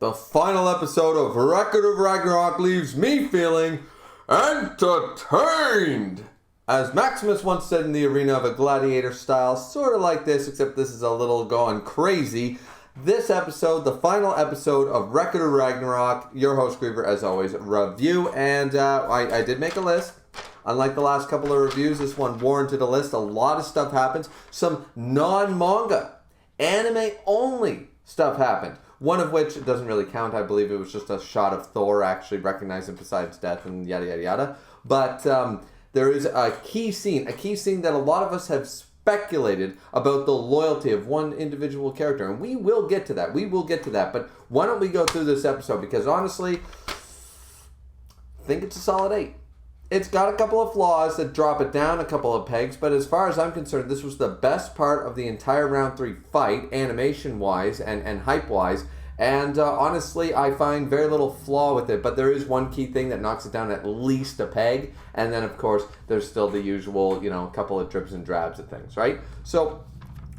The final episode of Ragnarok leaves me feeling entertained. As Maximus once said in the arena of a gladiator style, sort of like this, except this is a little going crazy. This episode, the final episode of Ragnarok, your host Griever, as always, review. And I did make a list. Unlike the last couple of reviews, this one warranted a list. A lot of stuff happens. Some non-manga, anime-only stuff happened. One of which doesn't really count. I believe it was just a shot of Thor actually recognizing Poseidon's death and yada, yada, yada. But there is a key scene that a lot of us have speculated about the loyalty of one individual character. And we will get to that. But why don't we go through this episode? Because honestly, I think it's a solid 8. It's got a couple of flaws that drop it down a couple of pegs, but as far as I'm concerned, this was the best part of the entire round 3 fight, animation-wise and hype-wise, and honestly, I find very little flaw with it, but there is one key thing that knocks it down at least a peg, and then, of course, there's still the usual, couple of drips and drabs of things, right? So,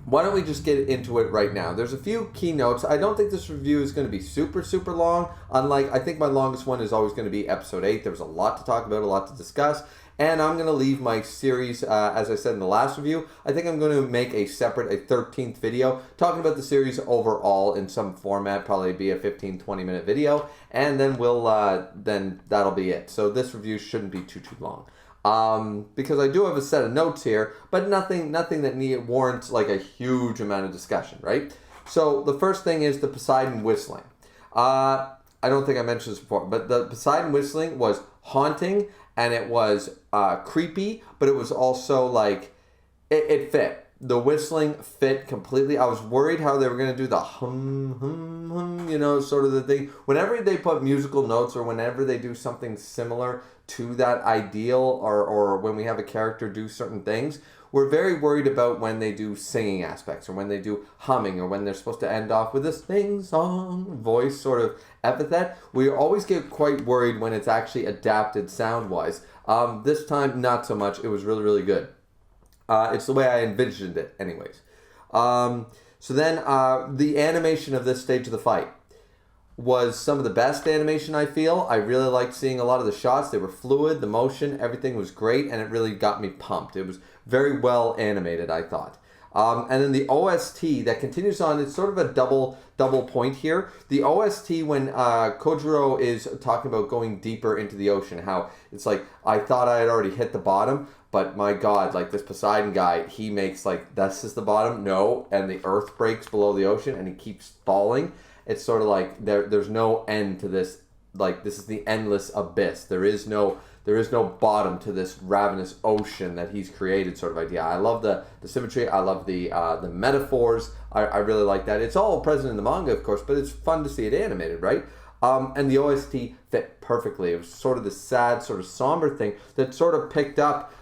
why don't we just get into it right now? There's a few key notes. I don't think this review is going to be super, super long. Unlike, I think my longest one is always going to be episode 8. There was a lot to talk about, a lot to discuss. And I'm going to leave my series, as I said in the last review, I think I'm going to make a 13th video talking about the series overall in some format, probably be a 15-20 minute video. And then then that'll be it. So this review shouldn't be too long. Because I do have a set of notes here, but nothing that warrants like a huge amount of discussion, right? So the first thing is the Poseidon whistling. I don't think I mentioned this before, but the Poseidon whistling was haunting and it was creepy, but it was also like it fit. The whistling fit completely. I was worried how they were going to do the hum, sort of the thing. Whenever they put musical notes or whenever they do something similar to that ideal or when we have a character do certain things, we're very worried about when they do singing aspects or when they do humming or when they're supposed to end off with a sing-song voice sort of epithet. We always get quite worried when it's actually adapted sound-wise. This time, not so much. It was really, really good. It's the way I envisioned it anyways. So then the animation of this stage of the fight was some of the best animation, I feel. I really liked seeing a lot of the shots. They were fluid, the motion, everything was great, and it really got me pumped. It was very well animated, I thought. And then the OST that continues on, it's sort of a double point here. The OST when Kojiro is talking about going deeper into the ocean, how it's like, I thought I had already hit the bottom, but my God, like this Poseidon guy, he makes like, this is the bottom, no, and the earth breaks below the ocean and he keeps falling. It's sort of like there's no end to this, like this is the endless abyss. There is no bottom to this ravenous ocean that he's created sort of idea. I love the symmetry. I love the metaphors. I really like that. It's all present in the manga, of course, but it's fun to see it animated, right? And the OST fit perfectly. It was sort of the sad, sort of somber thing that sort of picked up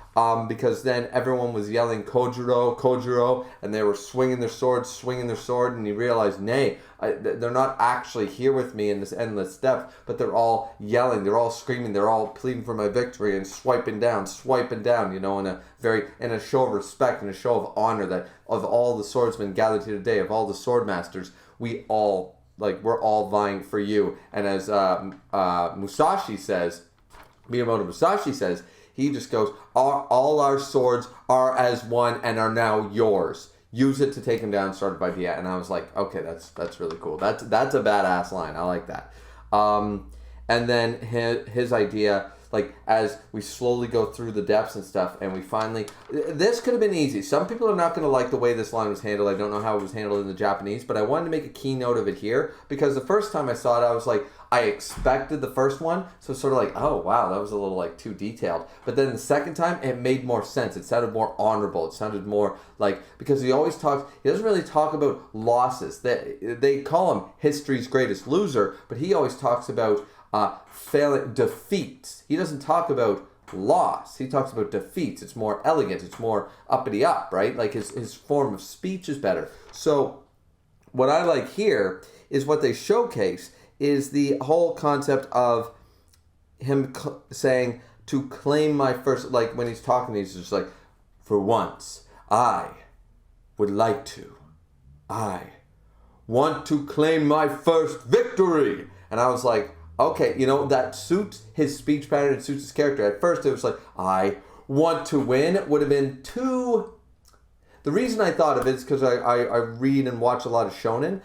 because then everyone was yelling Kojiro, and they were swinging their sword, and he realized, nay, they're not actually here with me in this endless depth, but they're all yelling, they're all screaming, they're all pleading for my victory and swiping down, in a show of respect and a show of honor that of all the swordsmen gathered here today, of all the sword masters, we're all vying for you. And as Miyamoto Musashi says, he just goes, all our swords are as one and are now yours. Use it to take him down, sort of idea. And I was like, okay, that's really cool. That's a badass line. I like that. And then his idea, like as we slowly go through the depths and stuff, and we finally, this could have been easy. Some people are not going to like the way this line was handled. I don't know how it was handled in the Japanese, but I wanted to make a keynote of it here because the first time I saw it, I was like, I expected the first one, so sort of like, oh wow, that was a little like too detailed. But then the second time, it made more sense. It sounded more honorable. It sounded more like, because he doesn't really talk about losses. They call him history's greatest loser, but he always talks about defeats. He doesn't talk about loss. He talks about defeats. It's more elegant. It's more uppity up, right? Like his form of speech is better. So what I like here is what they showcase is the whole concept of him saying to claim my first, like when he's talking, he's just like, for once, I want to claim my first victory. And I was like, okay, that suits his speech pattern, it suits his character. At first it was like, I want to win would have been too... The reason I thought of it is because I read and watch a lot of shonen.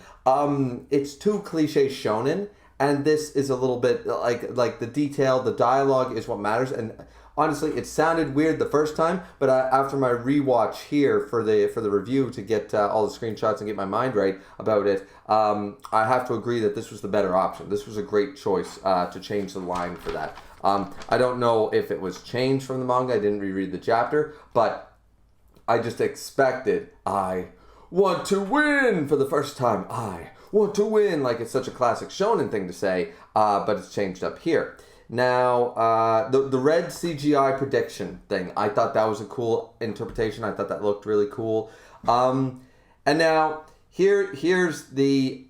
It's too cliche shonen, and this is a little bit like the detail, the dialogue is what matters. And honestly, it sounded weird the first time, but after my rewatch here for the review to get all the screenshots and get my mind right about it, I have to agree that this was the better option. This was a great choice to change the line for that. I don't know if it was changed from the manga. I didn't reread the chapter, but I just expected, I want to win for the first time. I want to win. Like, it's such a classic shonen thing to say, but it's changed up here. Now, the red CGI prediction thing, I thought that was a cool interpretation. I thought that looked really cool. And now, here's the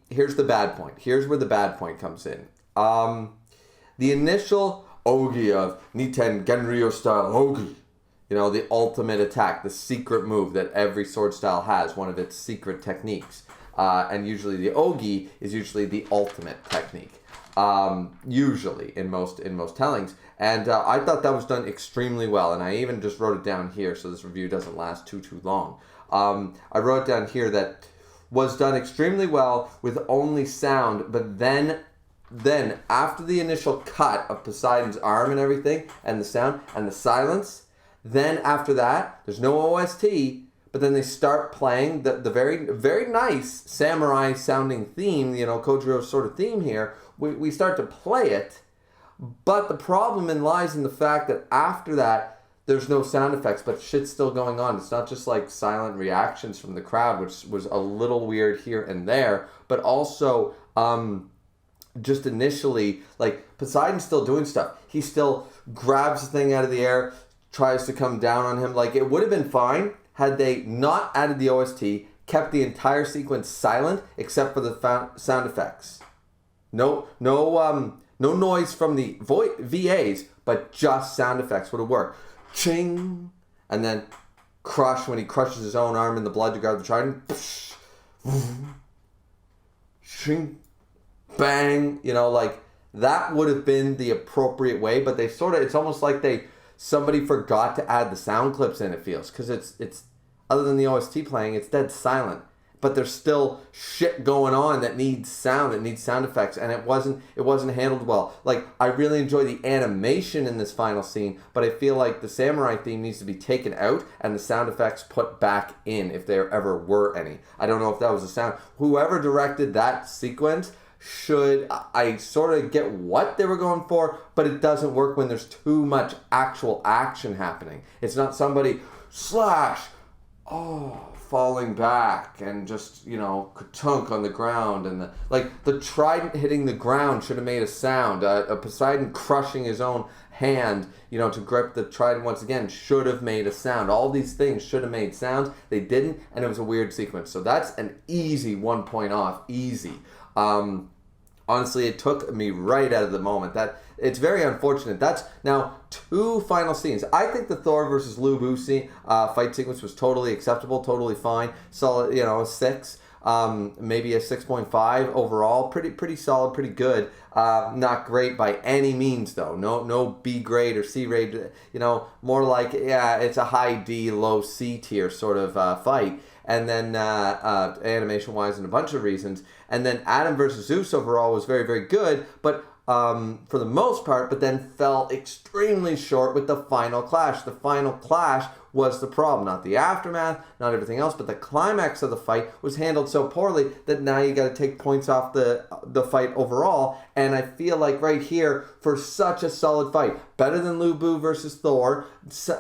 bad point. Here's where the bad point comes in. The initial Ogi of Niten Genryo style Ogi. The ultimate attack, the secret move that every sword style has, one of its secret techniques. And usually the Ogi is usually the ultimate technique. Usually in most tellings. And I thought that was done extremely well. And I even just wrote it down here so this review doesn't last too long. I wrote down here that was done extremely well with only sound, but then after the initial cut of Poseidon's arm and everything, and the sound and the silence, then after that, there's no OST, but then they start playing the very, very nice samurai sounding theme, Kojiro's sort of theme here. We start to play it, but the problem lies in the fact that after that, there's no sound effects, but shit's still going on. It's not just like silent reactions from the crowd, which was a little weird here and there, but also just initially, like, Poseidon's still doing stuff. He still grabs the thing out of the air, tries to come down on him. Like, it would have been fine had they not added the OST, kept the entire sequence silent except for the sound effects. No noise from the VAs, but just sound effects would have worked. Ching, and then crush when he crushes his own arm in the blood to guard the trident. Ching, bang, like that would have been the appropriate way. But they it's almost like somebody forgot to add the sound clips in, it feels, because it's other than the OST playing, it's dead silent, but there's still shit going on that needs sound effects, and it wasn't handled well. Like, I really enjoy the animation in this final scene, but I feel like the samurai theme needs to be taken out and the sound effects put back in, if there ever were any. I don't know if that was a sound. Whoever directed that sequence I sort of get what they were going for, but it doesn't work when there's too much actual action happening. It's not somebody falling back and just, ka-tunk on the ground, and the trident hitting the ground should have made a sound. A Poseidon crushing his own hand, to grip the trident once again should have made a sound. All these things should have made sounds. They didn't, and it was a weird sequence. So that's an easy 1 point off. Easy. Honestly, it took me right out of the moment. That it's very unfortunate. That's now 2 final scenes. I think the Thor versus Lu Bu fight sequence was totally acceptable, totally fine. Solid, a 6, maybe a 6.5 overall. Pretty solid, pretty good. Not great by any means though. No B grade or C grade. More like it's a high D, low C tier sort of fight. And then animation-wise and a bunch of reasons. And then Adam versus Zeus overall was very, very good, but for the most part, but then fell extremely short with the final clash. The final clash was the problem, not the aftermath, not everything else, but the climax of the fight was handled so poorly that now you got to take points off the fight overall. And I feel like right here, for such a solid fight, better than Lu Bu versus Thor,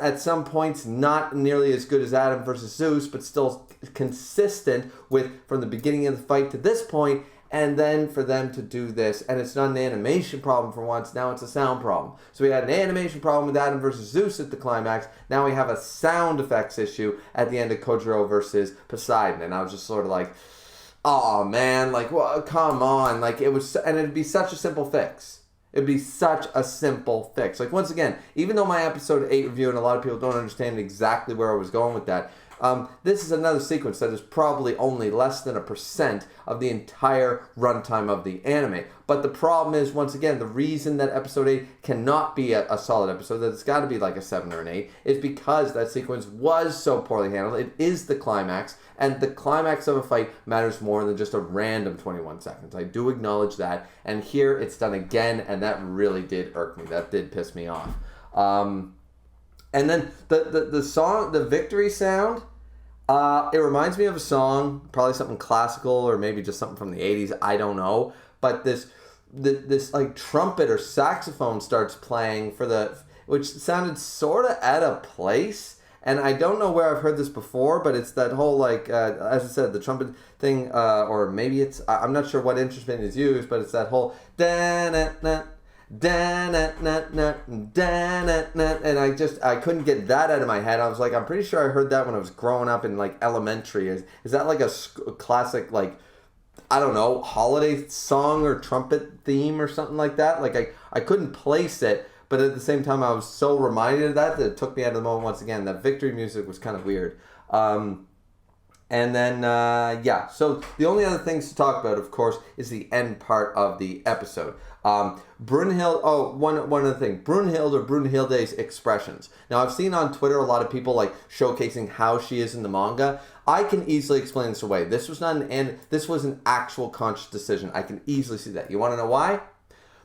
at some points not nearly as good as Adam versus Zeus, but still consistent with from the beginning of the fight to this point. And then for them to do this, and it's not an animation problem for once, now it's a sound problem. So we had an animation problem with Adam versus Zeus at the climax, now we have a sound effects issue at the end of Kojiro versus Poseidon. And I was just sort of like, oh man, like, well, come on. Like, it was, and it'd be such a simple fix. It'd be such a simple fix. Like, once again, even though my episode 8 review, and a lot of people don't understand exactly where I was going with that, This is another sequence that is probably only less than 1% of the entire runtime of the anime. But the problem is, once again, the reason that episode 8 cannot be a solid episode, that it's got to be like a 7 or an 8, is because that sequence was so poorly handled. It is the climax, and the climax of a fight matters more than just a random 21 seconds. I do acknowledge that, and here it's done again, and that really did irk me. That did piss me off. And then the song, the victory sound, it reminds me of a song, probably something classical or maybe just something from the 80s, I don't know. But this like trumpet or saxophone starts playing which sounded sort of out of place. And I don't know where I've heard this before, but it's that whole like, as I said, the trumpet thing, or maybe I'm not sure what instrument is used, but it's that whole da-na-na, da-na-na-na, da-na-na, and I couldn't get that out of my head. I was like, I'm pretty sure I heard that when I was growing up in like elementary. Is that like a classic, like, I don't know, holiday song or trumpet theme or something like that? Like I couldn't place it, but at the same time I was so reminded of that it took me out of the moment once again. That victory music was kind of weird. And then, so the only other things to talk about, of course, is the end part of the episode. Brunhild, one other thing, Brunhild or Brunhilde's expressions. Now, I've seen on Twitter a lot of people like showcasing how she is in the manga. I can easily explain this away. This was not this was an actual conscious decision. I can easily see that. You want to know why?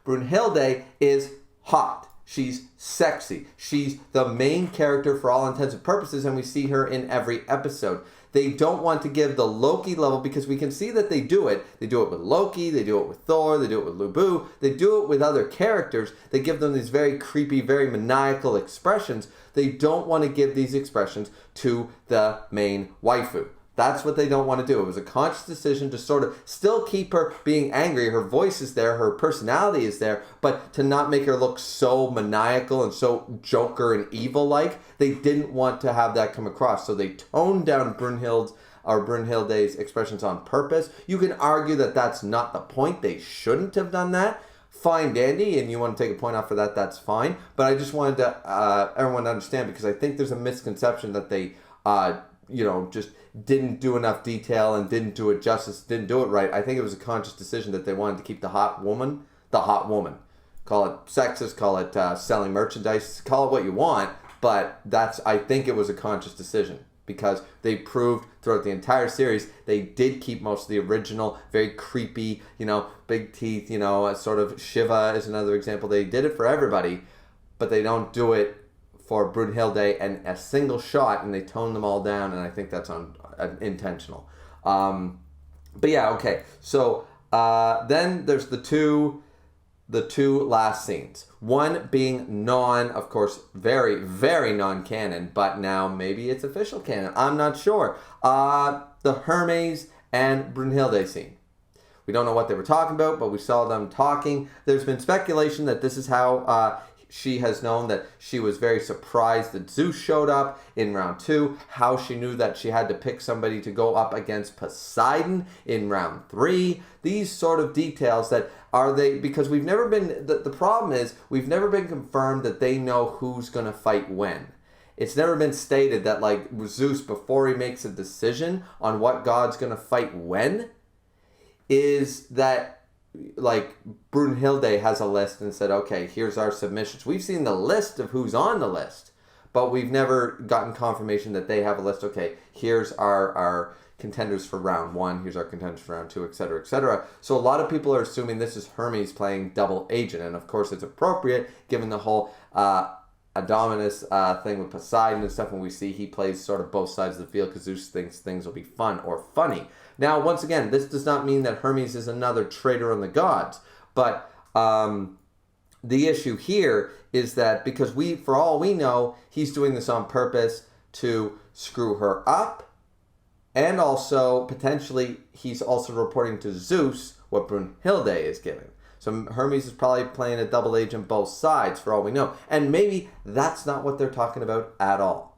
Brunhilde is hot. She's sexy. She's the main character for all intents and purposes, and we see her in every episode. They don't want to give the Loki level because we can see that they do it. They do it with Loki, they do it with Thor, they do it with Lubu, they do it with other characters. They give them these very creepy, very maniacal expressions. They don't want to give these expressions to the main waifu. That's what they don't want to do. It was a conscious decision to sort of still keep her being angry. Her voice is there, her personality is there, but to not make her look so maniacal and so Joker and evil-like. They didn't want to have that come across, so they toned down Brunhilde's expressions on purpose. You can argue that that's not the point. They shouldn't have done that. Fine, dandy, and you want to take a point off for that, that's fine. But I just wanted to everyone to understand, because I think there's a misconception that they just didn't do enough detail and didn't do it justice, didn't do it right. I think it was a conscious decision that they wanted to keep the hot woman. Call it sexist, call it selling merchandise, call it what you want, but I think it was a conscious decision, because they proved throughout the entire series they did keep most of the original, very creepy, big teeth, sort of Shiva is another example. They did it for everybody, but they don't do it for Brunhilde and a single shot, and they tone them all down, and I think that's intentional. But yeah, okay. So then there's the two last scenes. One being of course, very, very non-canon, but now maybe it's official canon. I'm not sure. The Hermes and Brunhilde scene. We don't know what they were talking about, but we saw them talking. There's been speculation that this is how she has known that she was very surprised that Zeus showed up in round 2, how she knew that she had to pick somebody to go up against Poseidon in round 3. These sort of details because we've never been, the problem is, we've never been confirmed that they know who's going to fight when. It's never been stated that, like, Zeus, before he makes a decision on what god's going to fight when, is that, like, Brunhilde has a list and said, okay, here's our submissions. We've seen the list of who's on the list, but we've never gotten confirmation that they have a list. Okay, here's our contenders for round 1, here's our contenders for round 2, etc., etc. So a lot of people are assuming this is Hermes playing double agent, and of course it's appropriate given the whole Adominus thing with Poseidon and stuff. When we see he plays sort of both sides of the field because Zeus thinks things will be fun or funny. Now, once again, this does not mean that Hermes is another traitor on the gods, but the issue here is that because for all we know, he's doing this on purpose to screw her up, and also potentially he's also reporting to Zeus what Brunhilde is giving. So Hermes is probably playing a double agent both sides for all we know, and maybe that's not what they're talking about at all.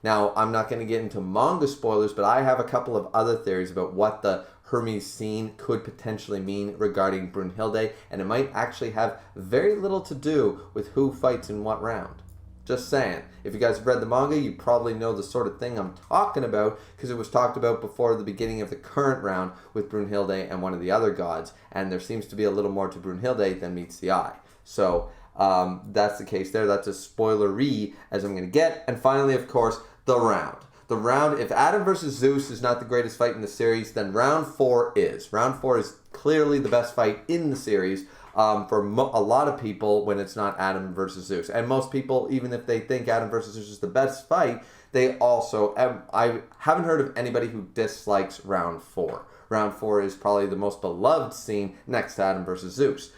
Now, I'm not going to get into manga spoilers, but I have a couple of other theories about what the Hermes scene could potentially mean regarding Brunhilde, and it might actually have very little to do with who fights in what round. Just saying. If you guys have read the manga, you probably know the sort of thing I'm talking about because it was talked about before the beginning of the current round with Brunhilde and one of the other gods, and there seems to be a little more to Brunhilde than meets the eye. So that's the case there. That's as spoilery as I'm going to get. And finally, of course, the round. The round, if Adam versus Zeus is not the greatest fight in the series, then round 4 is. Round 4 is clearly the best fight in the series for a lot of people when it's not Adam versus Zeus. And most people, even if they think Adam versus Zeus is the best fight, they also, I haven't heard of anybody who dislikes round 4. Round 4 is probably the most beloved scene next to Adam versus Zeus.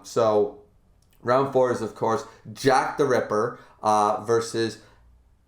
So round 4 is, of course, Jack the Ripper versus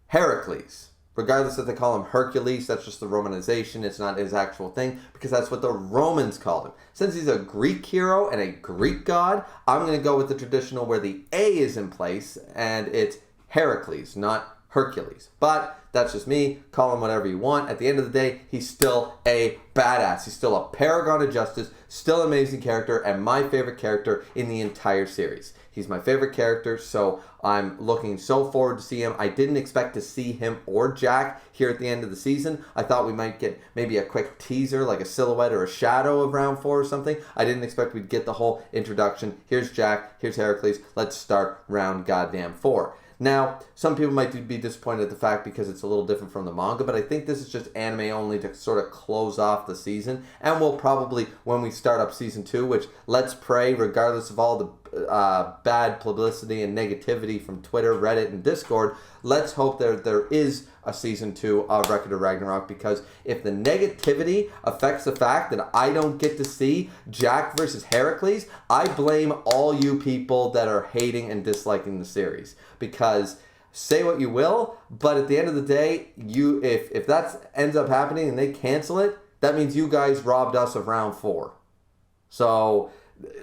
Heracles. Regardless if they call him Hercules, that's just the Romanization. It's not his actual thing because that's what the Romans called him. Since he's a Greek hero and a Greek god, I'm going to go with the traditional where the A is in place and it's Heracles, not Hercules. But that's just me. Call him whatever you want. At the end of the day, he's still a badass. He's still a paragon of justice, still an amazing character, and my favorite character in the entire series. He's my favorite character, so I'm looking so forward to see him. I didn't expect to see him or Jack here at the end of the season. I thought we might get maybe a quick teaser, like a silhouette or a shadow of round 4 or something. I didn't expect we'd get the whole introduction. Here's Jack, here's Heracles. Let's start round goddamn 4. Now, some people might be disappointed at the fact because it's a little different from the manga, but I think this is just anime only to sort of close off the season. And we'll probably, when we start up season 2, which let's pray, regardless of all the bad publicity and negativity from Twitter, Reddit, and Discord, let's hope there is a season 2 of Record of Ragnarok, because if the negativity affects the fact that I don't get to see Jack versus Heracles, I blame all you people that are hating and disliking the series. Because say what you will, but at the end of the day, if that ends up happening and they cancel it, that means you guys robbed us of round 4. So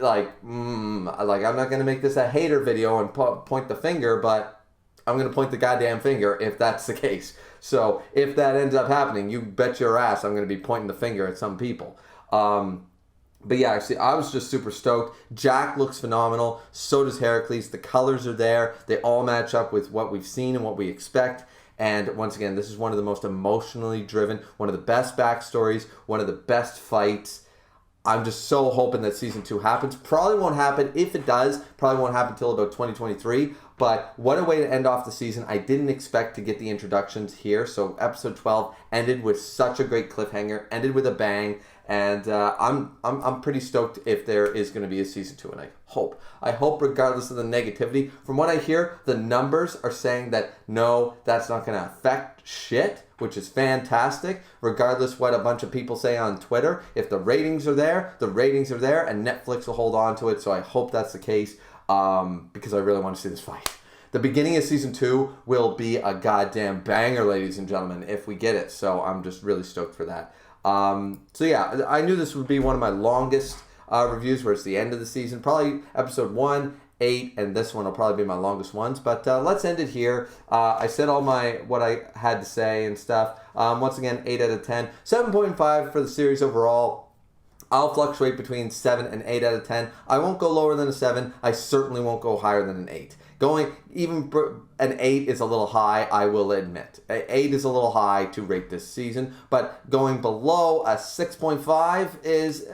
I'm not going to make this a hater video and point the finger, but I'm going to point the goddamn finger if that's the case. So if that ends up happening, you bet your ass I'm going to be pointing the finger at some people. But yeah, actually, I was just super stoked. Jack looks phenomenal. So does Heracles. The colors are there. They all match up with what we've seen and what we expect. And once again, this is one of the most emotionally driven, one of the best backstories, one of the best fights. I'm just so hoping that season 2 happens. Probably won't happen. If it does, probably won't happen until about 2023. But what a way to end off the season. I didn't expect to get the introductions here. So episode 12 ended with such a great cliffhanger, ended with a bang. And I'm pretty stoked if there is going to be a season 2, and I hope regardless of the negativity. From what I hear, the numbers are saying that no, that's not going to affect shit, which is fantastic. Regardless what a bunch of people say on Twitter, if the ratings are there, and Netflix will hold on to it. So I hope that's the case, because I really want to see this fight. The beginning of season 2 will be a goddamn banger, ladies and gentlemen, if we get it. So I'm just really stoked for that. So yeah, I knew this would be one of my longest reviews, where it's the end of the season. Probably episode 1, 8, and this one will probably be my longest ones. But let's end it here. I said all what I had to say and stuff. Once again, 8 out of 10. 7.5 for the series overall. I'll fluctuate between 7 and 8 out of 10. I won't go lower than a 7. I certainly won't go higher than an 8. Going even an 8 is a little high, I will admit. 8 is a little high to rate this season, but going below a 6.5 is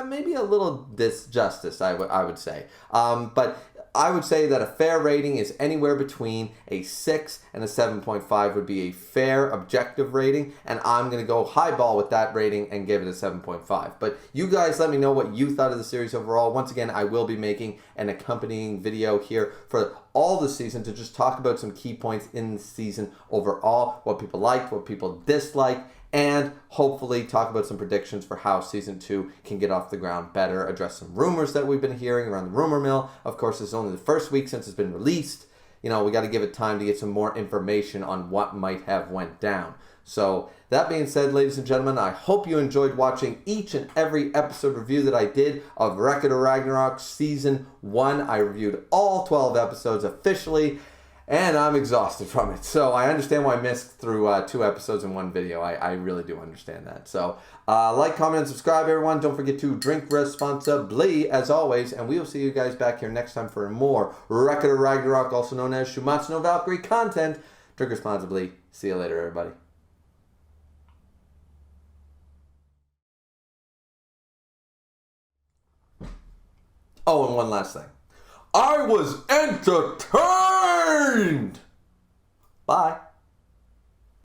maybe a little disjustice, I would say. But I would say that a fair rating is anywhere between a 6 and a 7.5 would be a fair, objective rating, and I'm going to go highball with that rating and give it a 7.5. But you guys let me know what you thought of the series overall. Once again, I will be making an accompanying video here for all the season to just talk about some key points in the season overall, what people liked, what people disliked, and hopefully talk about some predictions for how season 2 can get off the ground better, address some rumors that we've been hearing around the rumor mill. Of course, it's only the first week since it's been released. We got to give it time to get some more information on what might have went down. So that being said, ladies and gentlemen, I hope you enjoyed watching each and every episode review that I did of Record of Ragnarok Season 1. I reviewed all 12 episodes officially. and I'm exhausted from it. So I understand why I missed through 2 episodes in one video. I really do understand that. So like, comment, and subscribe, everyone. Don't forget to drink responsibly, as always. And we will see you guys back here next time for more Record of Ragnarok, also known as Shumatsu no Valkyrie content. Drink responsibly. See you later, everybody. Oh, and one last thing. I was entertained! Bye.